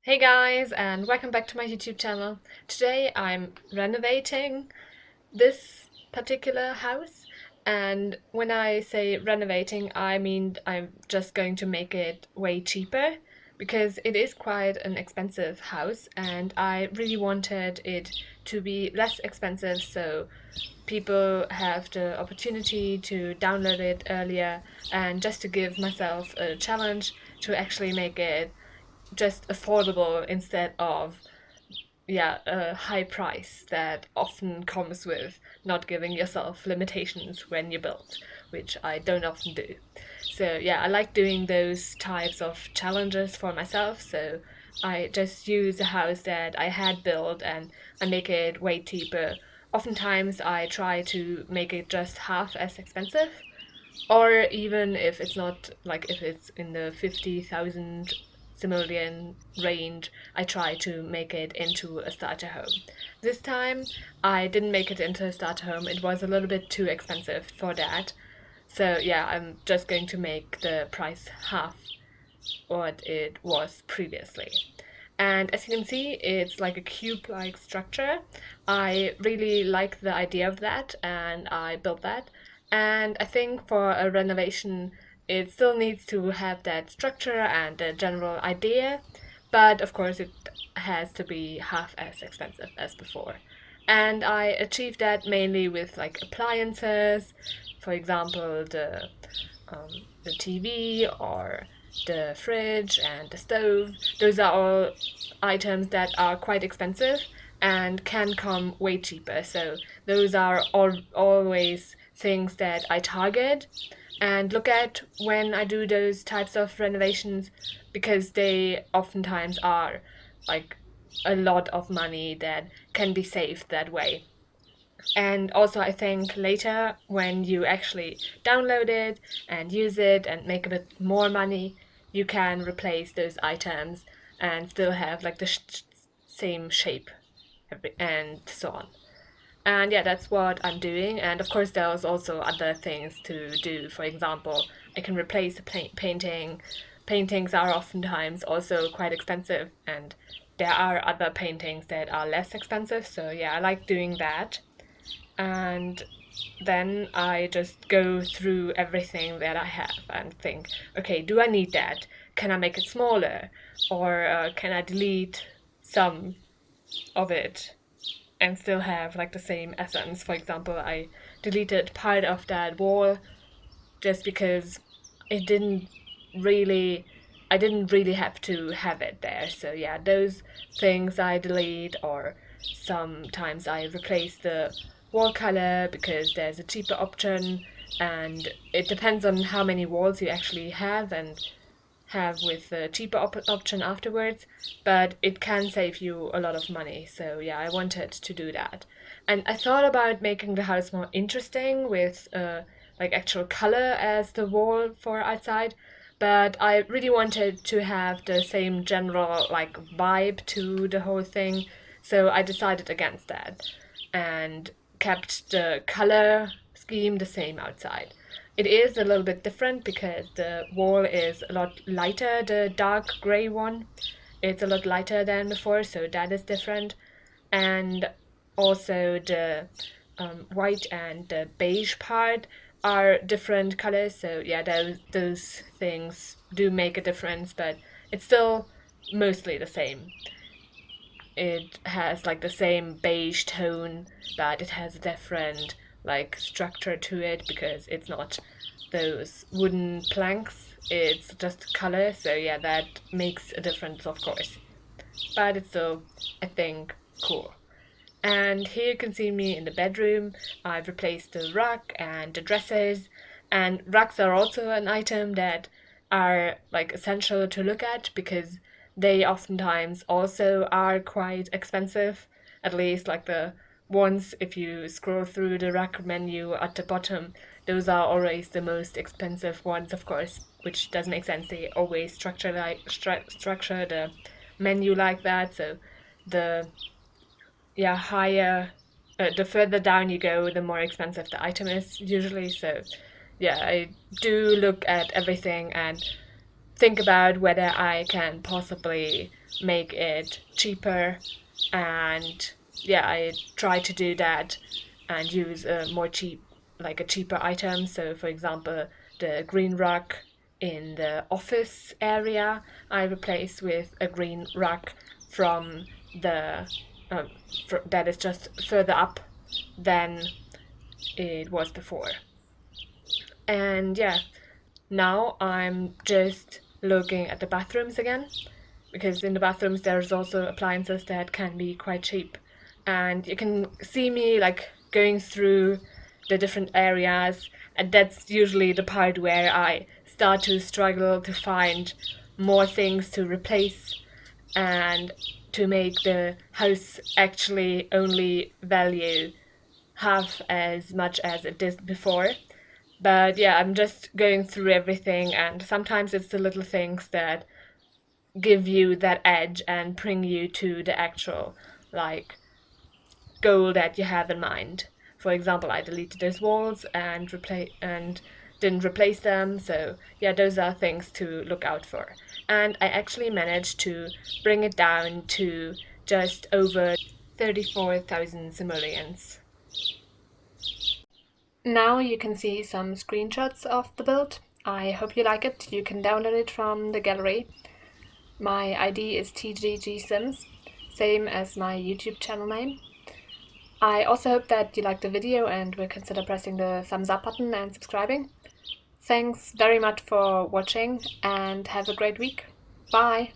Hey guys, and welcome back to my YouTube channel. Today I'm renovating this particular house, and when I say renovating, I mean I'm just going to make it way cheaper because it is quite an expensive house, and I really wanted it to be less expensive so people have the opportunity to download it earlier, and just to give myself a challenge to actually make it just affordable instead of a high price that often comes with not giving yourself limitations when you build, which I don't often do. So I like doing those types of challenges for myself. So I just use a house that I had built and I make it way cheaper. Oftentimes I try to make it just half as expensive, or even if it's not, like if it's in the 50,000 simoleon range, I try to make it into a starter home. This time I didn't make it into a starter home, it was a little bit too expensive for that. So I'm just going to make the price half what it was previously. And as you can see, it's like a cube-like structure. I really like the idea of that, and I built that. And I think for a renovation, it still needs to have that structure and the general idea, but of course it has to be half as expensive as before. And I achieved that mainly with like appliances, for example, um, the TV or the fridge and the stove. Those are all items that are quite expensive and can come way cheaper. So those are always things that I target and look at when I do those types of renovations, because they oftentimes are like a lot of money that can be saved that way. And also, I think later when you actually download it and use it and make a bit more money, you can replace those items and still have like the same shape and so on. And that's what I'm doing. And of course, there's also other things to do. For example, I can replace the painting. Paintings are oftentimes also quite expensive, and there are other paintings that are less expensive. So I like doing that. And then I just go through everything that I have and think, okay, do I need that? Can I make it smaller? Or can I delete some of it and still have like the same essence? For example, I deleted part of that wall just because it didn't really I didn't really have to have it there. So those things I delete, or sometimes I replace the wall color because there's a cheaper option, and it depends on how many walls you actually have and have with the cheaper option afterwards, but it can save you a lot of money. So I wanted to do that. And I thought about making the house more interesting with like actual color as the wall for outside, but I really wanted to have the same general like vibe to the whole thing, so I decided against that and kept the color scheme the same outside. It is a little bit different because the wall is a lot lighter, the dark gray one. It's a lot lighter than before, so that is different. And also the white and the beige part are different colors, so those things do make a difference, but it's still mostly the same. It has like the same beige tone, but it has a different like structure to it because it's not those wooden planks, it's just color. So that makes a difference, of course, but it's still, I think, cool. And here you can see me in the bedroom. I've replaced the rug and the dressers, and rugs are also an item that are like essential to look at because they oftentimes also are quite expensive. At least like the ones, if you scroll through the rug menu at the bottom, those are always the most expensive ones, of course, which does make sense. They always structure the menu like that. So the higher, the further down you go, the more expensive the item is usually. So I do look at everything, and think about whether I can possibly make it cheaper, and yeah, I try to do that and use a cheaper item. So for example, the green rug in the office area I replace with a green rug from the that is just further up than it was before. And yeah, now I'm just looking at the bathrooms again, because in the bathrooms there's also appliances that can be quite cheap. And you can see me like going through the different areas, and that's usually the part where I start to struggle to find more things to replace and to make the house actually only value half as much as it did before. But yeah, I'm just going through everything, and sometimes it's the little things that give you that edge and bring you to the actual like goal that you have in mind. For example, I deleted those walls and didn't replace them. So yeah, those are things to look out for. And I actually managed to bring it down to just over 34,000 simoleons. Now you can see some screenshots of the build. I hope you like it. You can download it from the gallery. My ID is TGGSims, same as my YouTube channel name. I also hope that you liked the video and will consider pressing the thumbs up button and subscribing. Thanks very much for watching and have a great week. Bye!